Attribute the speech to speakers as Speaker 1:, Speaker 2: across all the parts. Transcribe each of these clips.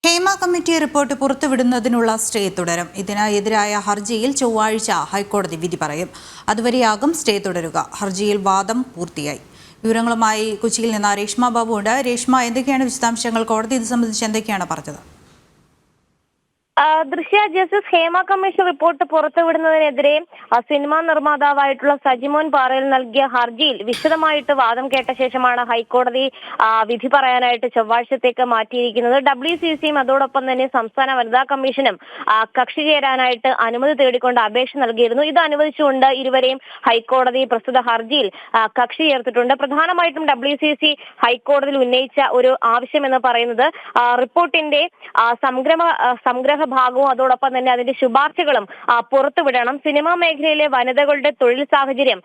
Speaker 1: Hema committee report പുറത്തുവിടുന്നതിനുള്ള stay തുടരും. ഇതിനെതിരായ ഹർജിയിൽ ചൊവ്വാഴ്ച ഹൈക്കോടതി വിധി പറയും. അതുവരെയാകും സ്റ്റേ തുടരുക. ഹർജിയിൽ വാദം പൂർത്തിയായി. വിവരങ്ങളുമായി കൊച്ചിയിൽ നിന്ന് രേഷ്മ ബാബു ഉണ്ട്. രേഷ്മ, എന്തൊക്കെയാണ് വിശദാംശങ്ങൾ? കോടതി ഇത് സംബന്ധിച്ച് എന്തൊക്കെയാണ് പറഞ്ഞത്?
Speaker 2: ദൃശ്യ ജസ്റ്റിസ് ഹേമ കമ്മീഷൻ റിപ്പോർട്ട് പുറത്തുവിടുന്നതിനെതിരെ സിനിമാ നിർമ്മാതാവായിട്ടുള്ള സജിമോൻ പാറയിൽ നൽകിയ ഹർജിയിൽ വിശദമായിട്ട് വാദം കേട്ട ശേഷമാണ് ഹൈക്കോടതി വിധി പറയാനായിട്ട് ചൊവ്വാഴ്ചത്തേക്ക് മാറ്റിയിരിക്കുന്നത്. WCCയും അതോടൊപ്പം തന്നെ സംസ്ഥാന വനിതാ കമ്മീഷനും കക്ഷി ചേരാനായിട്ട് അനുമതി തേടിക്കൊണ്ട് അപേക്ഷ നൽകിയിരുന്നു. ഇത് അനുവദിച്ചുകൊണ്ട് ഇരുവരെയും ഹൈക്കോടതി പ്രസ്തുത ഹർജിയിൽ കക്ഷി ചേർത്തിട്ടുണ്ട്. പ്രധാനമായിട്ടും WCC ഹൈക്കോടതിയിൽ ഉന്നയിച്ച ഒരു ആവശ്യം എന്ന് പറയുന്നത് റിപ്പോർട്ടിന്റെ സംഗ്രഹ ഭാഗവും അതോടൊപ്പം തന്നെ അതിന്റെ ശുപാർശകളും പുറത്തുവിടണം. സിനിമാ മേഖലയിലെ വനിതകളുടെ തൊഴിൽ സാഹചര്യം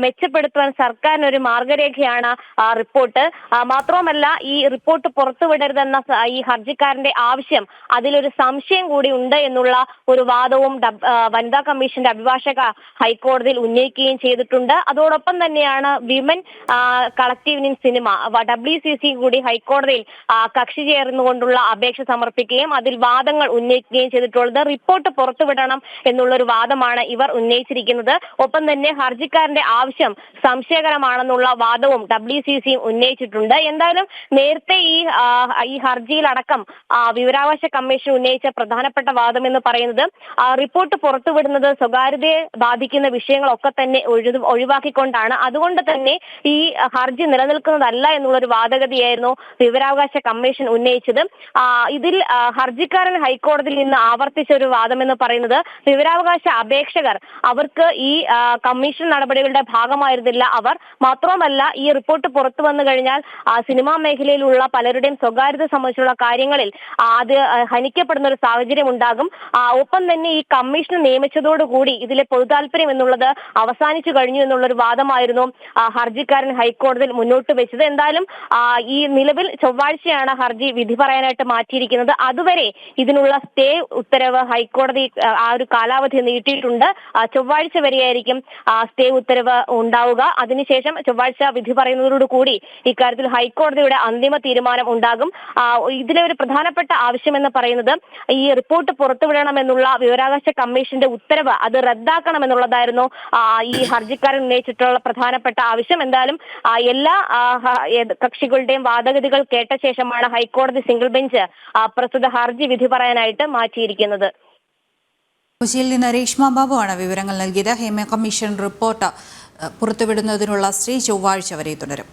Speaker 2: മെച്ചപ്പെടുത്തുവാൻ സർക്കാരിന് ഒരു മാർഗരേഖയാണ് റിപ്പോർട്ട്. മാത്രവുമല്ല, ഈ റിപ്പോർട്ട് പുറത്തുവിടരുതെന്ന ഈ ഹർജിക്കാരന്റെ ആവശ്യം അതിലൊരു സംശയം കൂടി ഉണ്ട് എന്നുള്ള ഒരു വാദവും വനിതാ കമ്മീഷന്റെ അഭിഭാഷക ഹൈക്കോടതിയിൽ ഉന്നയിക്കുകയും ചെയ്തിട്ടുണ്ട്. അതോടൊപ്പം തന്നെയാണ് women collective in cinema WCC കൂടി ഹൈക്കോടതിയിൽ കക്ഷി ചേർന്നുകൊണ്ടുള്ള അപേക്ഷ സമർപ്പിക്കുകയും അതിൽ വാദങ്ങൾ ഉന്നയിക്കുകയും ചെയ്തിട്ടുള്ളത്. റിപ്പോർട്ട് പുറത്തുവിടണം എന്നുള്ളൊരു വാദമാണ് ഇവർ ഉന്നയിച്ചിരിക്കുന്നത്. ഒപ്പം തന്നെ ഹർജിക്കാരന്റെ ആവശ്യം സംശയകരമാണെന്നുള്ള വാദവും WCCയും ഉന്നയിച്ചിട്ടുണ്ട്. എന്തായാലും നേരത്തെ ഈ ഹർജിയിലടക്കം വിവരാവകാശ കമ്മീഷൻ ഉന്നയിച്ച പ്രധാനപ്പെട്ട വാദം എന്ന് പറയുന്നത് റിപ്പോർട്ട് പുറത്തുവിടുന്നത് സ്വകാര്യതയെ ബാധിക്കുന്ന വിഷയങ്ങളൊക്കെ തന്നെ ഒഴിവാക്കിക്കൊണ്ടാണ്. അതുകൊണ്ട് തന്നെ ഈ ഹർജി നിലനിൽക്കുന്നതല്ല എന്നുള്ളൊരു വാദഗതിയായിരുന്നു വിവരാവകാശ കമ്മീഷൻ ഉന്നയിച്ചത്. ഇതിൽ ഹർജിക്കാരൻ ഹൈക്കോടതിയിൽ നിന്ന് ആവർത്തിച്ച ഒരു വാദം എന്ന് പറയുന്നത് വിവരാവകാശ അപേക്ഷകർ അവർക്ക് ഈ കമ്മീഷൻ നടപടികളുടെ ഭാഗമായിരുന്നില്ല അവർ. മാത്രവുമല്ല, ഈ റിപ്പോർട്ട് പുറത്തു വന്നു കഴിഞ്ഞാൽ സിനിമാ മേഖലയിലുള്ള പലരുടെയും സ്വകാര്യത സംബന്ധിച്ചുള്ള കാര്യങ്ങളിൽ അത് ഹനിക്കപ്പെടുന്ന ഒരു സാഹചര്യം ഉണ്ടാകും. ഒപ്പം തന്നെ ഈ കമ്മീഷൻ നിയമിച്ചതോടുകൂടി ഇതിലെ പൊതുതാൽപര്യം എന്നുള്ളത് അവസാനിച്ചു കഴിഞ്ഞു എന്നുള്ളൊരു വാദമായിരുന്നു ഹർജിക്കാരൻ ഹൈക്കോടതിയിൽ മുന്നോട്ട് വെച്ചത്. എന്തായാലും ഈ നിലവിൽ ചൊവ്വാഴ്ചയാണ് ഹർജി വിധി പറയാനായിട്ട് മാറ്റിയിരിക്കുന്നത്. അതുവരെ ഇതിനുള്ള സ്റ്റേ ഉത്തരവ് ഹൈക്കോടതി ഒരു കാലാവധി നീട്ടിയിട്ടുണ്ട്. ചൊവ്വാഴ്ച വരെയായിരിക്കും സ്റ്റേ ഉത്തരവ് ഉണ്ടാവുക. അതിനുശേഷം ചൊവ്വാഴ്ച വിധി പറയുന്നതോടുകൂടി ഇക്കാര്യത്തിൽ ഹൈക്കോടതിയുടെ അന്തിമ തീരുമാനം ഉണ്ടാകും. ഇതിലെ ഒരു പ്രധാനപ്പെട്ട ആവശ്യം എന്ന് പറയുന്നത് ഈ റിപ്പോർട്ട് പുറത്തുവിടണമെന്നുള്ള വിവരാവകാശ കമ്മീഷന്റെ ഉത്തരവ് അത് റദ്ദാക്കണമെന്നുള്ളതായിരുന്നു ഈ ഹർജിക്കാരൻ ഉന്നയിച്ചിട്ടുള്ള പ്രധാനപ്പെട്ട ആവശ്യം. എന്തായാലും എല്ലാ കക്ഷികളുടെയും വാദഗതികൾ കേട്ട ശേഷമാണ് ഹൈക്കോടതി സിംഗിൾ ബെഞ്ച് പ്രസ്തുത ഹർജി വിധി പറയാനായിട്ട് മാറ്റിയിരിക്കുന്നത്.
Speaker 1: കൊച്ചിയിൽ നിന്ന് രേഷ്മ ബാബു ആണ് വിവരങ്ങൾ നൽകിയത്. ഹേമ കമ്മീഷൻ റിപ്പോർട്ട് പുറത്തുവിടുന്നതിനുള്ള സ്റ്റേ ചൊവ്വാഴ്ച വരെ തുടരും.